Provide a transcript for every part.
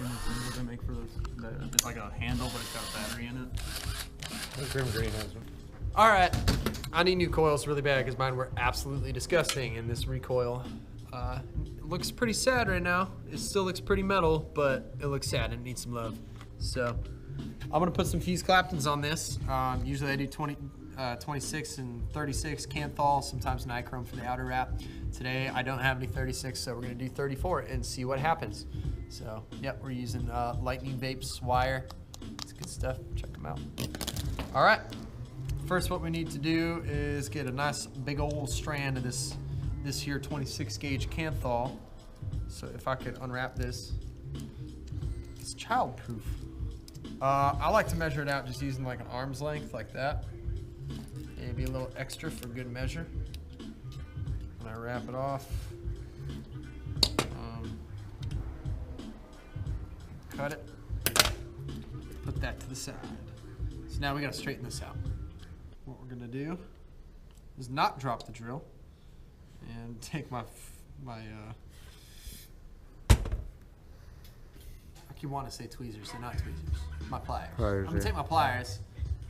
seen those things that they make for those. It's like a handle, but it's got a battery in it. Grim Green has one. All right, I need new coils really bad because mine were absolutely disgusting. And this recoil looks pretty sad right now. It still looks pretty metal, but it looks sad and it needs some love. So I'm gonna put some Fused Claptons on this. Usually I do 26 and 36 Canthol, sometimes nichrome for the outer wrap. Today I don't have any 36, so we're gonna do 34 and see what happens. So yep, we're using Lightning Vapes wire. It's good stuff, check them out. All right, first what we need to do is get a nice big old strand of this here 26 gauge Canthol. So if I could unwrap this, it's childproof. I like to measure it out just using like an arm's length like that. Maybe a little extra for good measure. When I wrap it off, cut it, put that to the side. So now we gotta straighten this out. What we're gonna do is not drop the drill and take my you want to say tweezers, they're not tweezers. My pliers. I'm gonna take my pliers,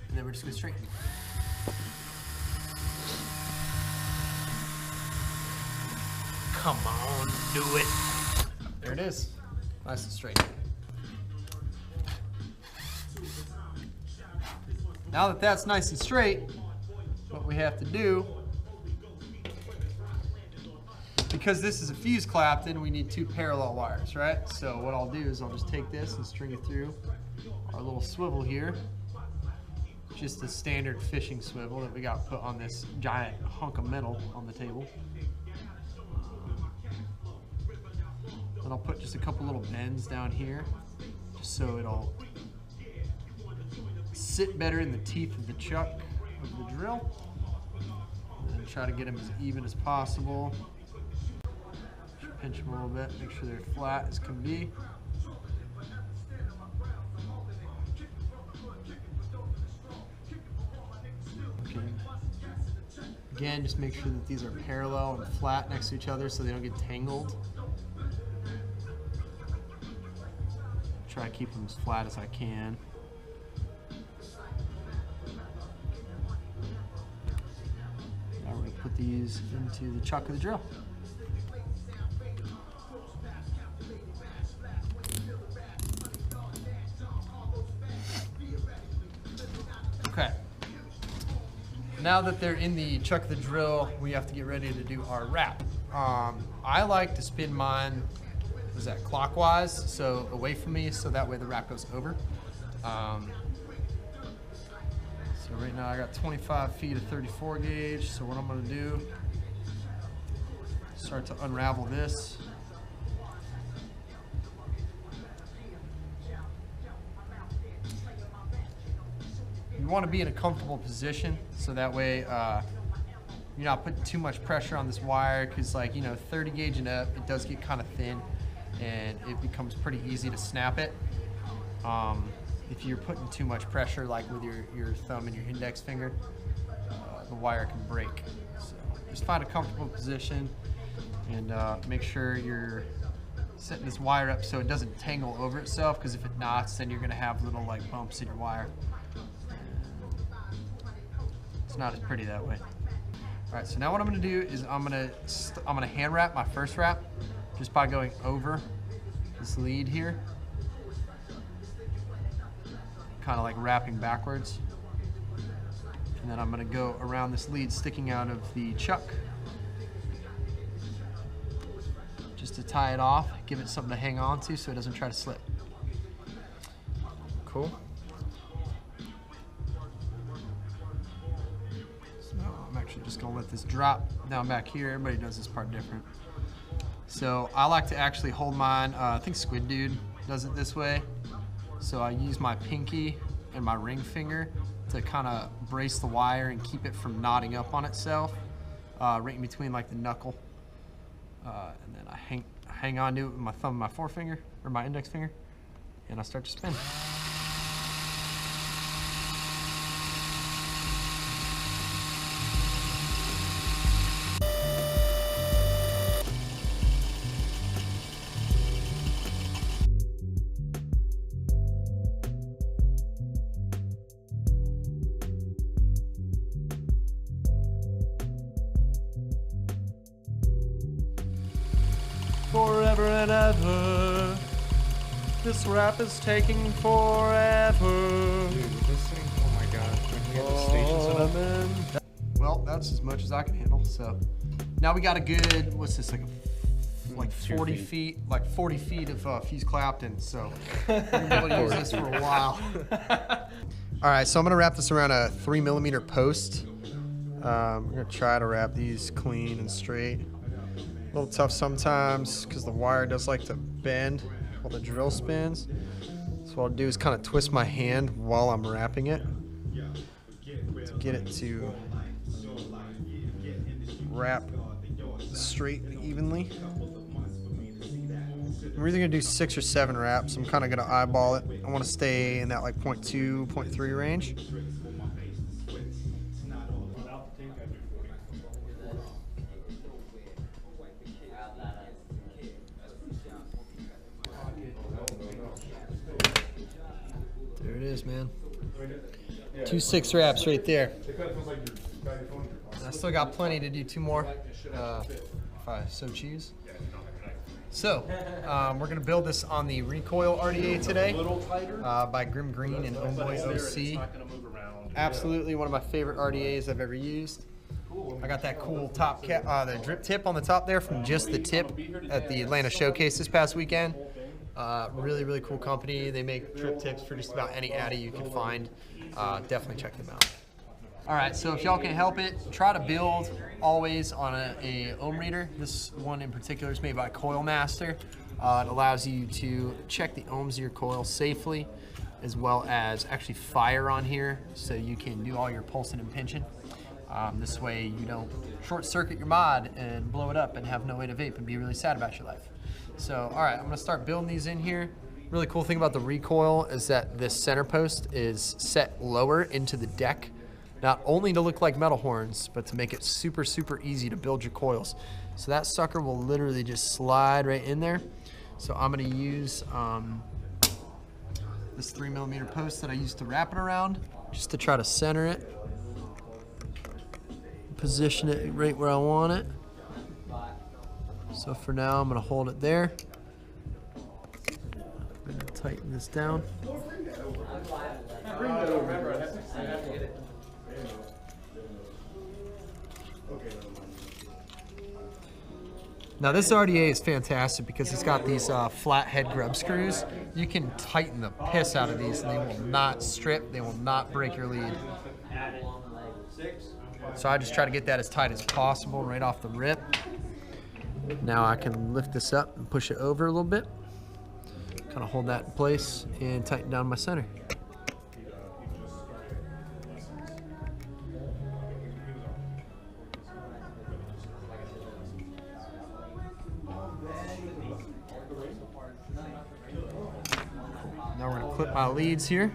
and then we're just gonna straighten it. Come on, do it. There it is, nice and straight. Now that that's nice and straight, what we have to do, because this is a Fused Clapton, we need 2 parallel wires, right? So what I'll do is I'll just take this and string it through our little swivel here. Just a standard fishing swivel that we got put on this giant hunk of metal on the table. Then I'll put just a couple little bends down here, just so it'll sit better in the teeth of the chuck of the drill. And try to get them as even as possible. Pinch them a little bit, make sure they're flat as can be. Okay. Again, just make sure that these are parallel and flat next to each other so they don't get tangled. Try to keep them as flat as I can. Now we're going to put these into the chuck of the drill. Okay, now that they're in the chuck of the drill, we have to get ready to do our wrap. I like to spin mine, clockwise, so away from me, so that way the wrap goes over. So right now I got 25 feet of 34 gauge, so what I'm gonna do, start to unravel this. You want to be in a comfortable position so that way you're not putting too much pressure on this wire, because 30 gauge and up, it does get kind of thin and it becomes pretty easy to snap it. If you're putting too much pressure, like with your thumb and your index finger, the wire can break. So just find a comfortable position and make sure you're setting this wire up so it doesn't tangle over itself, because if it knots, then you're going to have little bumps in your wire. It's not as pretty that way. All right, so now what I'm gonna do is I'm gonna hand wrap my first wrap just by going over this lead here, kind of like wrapping backwards. And then I'm gonna go around this lead sticking out of the chuck just to tie it off, give it something to hang on to so it doesn't try to slip. Cool. Just gonna let this drop down back here. Everybody does this part different. So I like to actually hold mine, I think Squid Dude does it this way. So I use my pinky and my ring finger to kind of brace the wire and keep it from knotting up on itself, right in between the knuckle. And then I hang on to it with my thumb and my forefinger, or my index finger, and I start to spin. than ever. This rap is taking forever. Dude, this thing, oh my god. When we get the station set up. Man. Well, that's as much as I can handle. So now we got a good, what's this, like 40 feet, like 40 feet of Fused Claptons. So we're gonna be able to use this for a while. All right, so I'm gonna wrap this around a 3mm post. We're gonna try to wrap these clean and straight. A little tough sometimes because the wire does like to bend while the drill spins. So what I'll do is kind of twist my hand while I'm wrapping it to get it to wrap straight and evenly. We're either gonna do 6 or 7 wraps. I'm kind of gonna eyeball it. I want to stay in that like 0.2, 0.3 range. There it is, man. 2 6 wraps right there. I still got plenty to do 2 more, if I so choose. So, we're gonna build this on the recoil RDA today by Grim Green and Homeboy OC. Absolutely one of my favorite RDAs I've ever used. I got that cool top cap, the drip tip on the top there from Just the Tip at the Atlanta Showcase this past weekend. Really, really cool company. They make drip tips for just about any Addy you can find. Definitely check them out. All right, so if y'all can help it, try to build always on a ohm reader. This one in particular is made by Coil Master. It allows you to check the ohms of your coil safely, as well as actually fire on here, so you can do all your pulsing and pinching. This way you don't short circuit your mod and blow it up and have no way to vape and be really sad about your life. So, all right, I'm gonna start building these in here. Really cool thing about the recoil is that this center post is set lower into the deck, not only to look like metal horns, but to make it super, super easy to build your coils. So that sucker will literally just slide right in there. So I'm gonna use this 3mm post that I used to wrap it around, just to try to center it. Position it right where I want it. So for now, I'm gonna hold it there. I'm gonna tighten this down. Now this RDA is fantastic because it's got these flat head grub screws. You can tighten the piss out of these and they will not strip, they will not break your lead. So I just try to get that as tight as possible right off the rip. Now I can lift this up and push it over a little bit. Kind of hold that in place and tighten down my center. Now we're going to clip my leads here.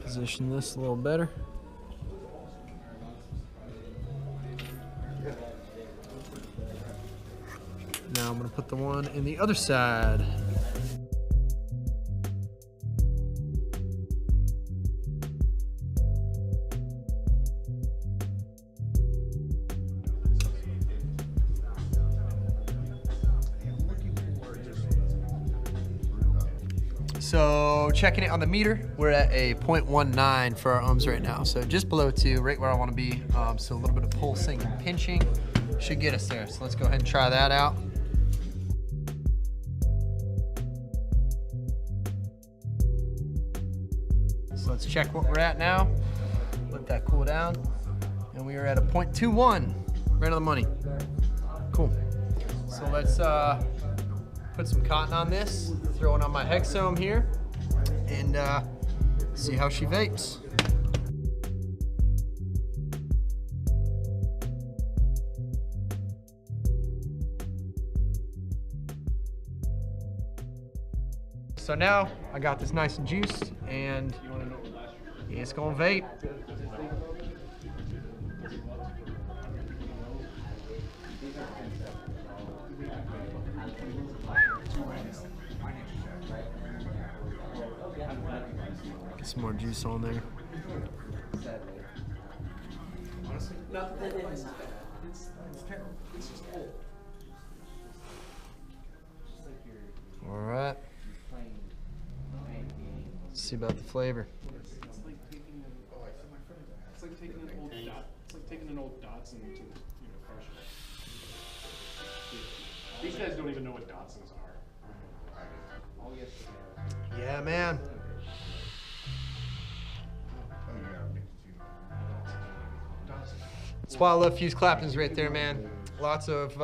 Position this a little better. Now I'm going to put the one in the other side. So checking it on the meter, we're at a 0.19 for our ohms right now. So just below 2, right where I want to be. So a little bit of pulsing and pinching should get us there. So let's go ahead and try that out. So let's check what we're at now. Let that cool down. And we are at a 0.21, right on the money. Cool. So let's put some cotton on this, throw it on my hexohm here, and see how she vapes. So now I got this nice and juiced, and it's gonna vape. Get some more juice on there. All right. Let's see about the flavor. It's like taking an old Datsun to, crush it. These guys don't even know what Datsuns are. Yeah, man. That's why I love Fused Claptons right there, man. Lots of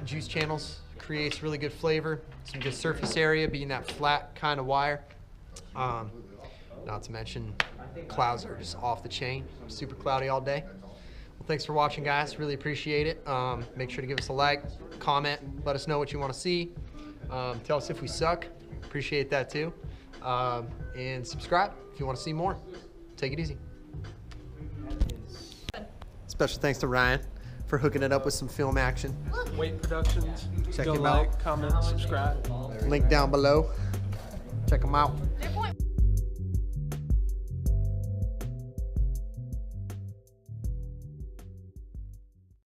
juice channels, creates really good flavor, some good surface area, being that flat kind of wire. Not to mention, clouds are just off the chain. Super cloudy all day. Well, thanks for watching, guys. Really appreciate it. Make sure to give us a like, comment, let us know what you want to see. Tell us if we suck. Appreciate that too. And subscribe if you want to see more. Take it easy. Special thanks to Ryan for hooking it up with some film action. Weight Productions. Check Go him like, out. comment, subscribe. Link down below. Check them out.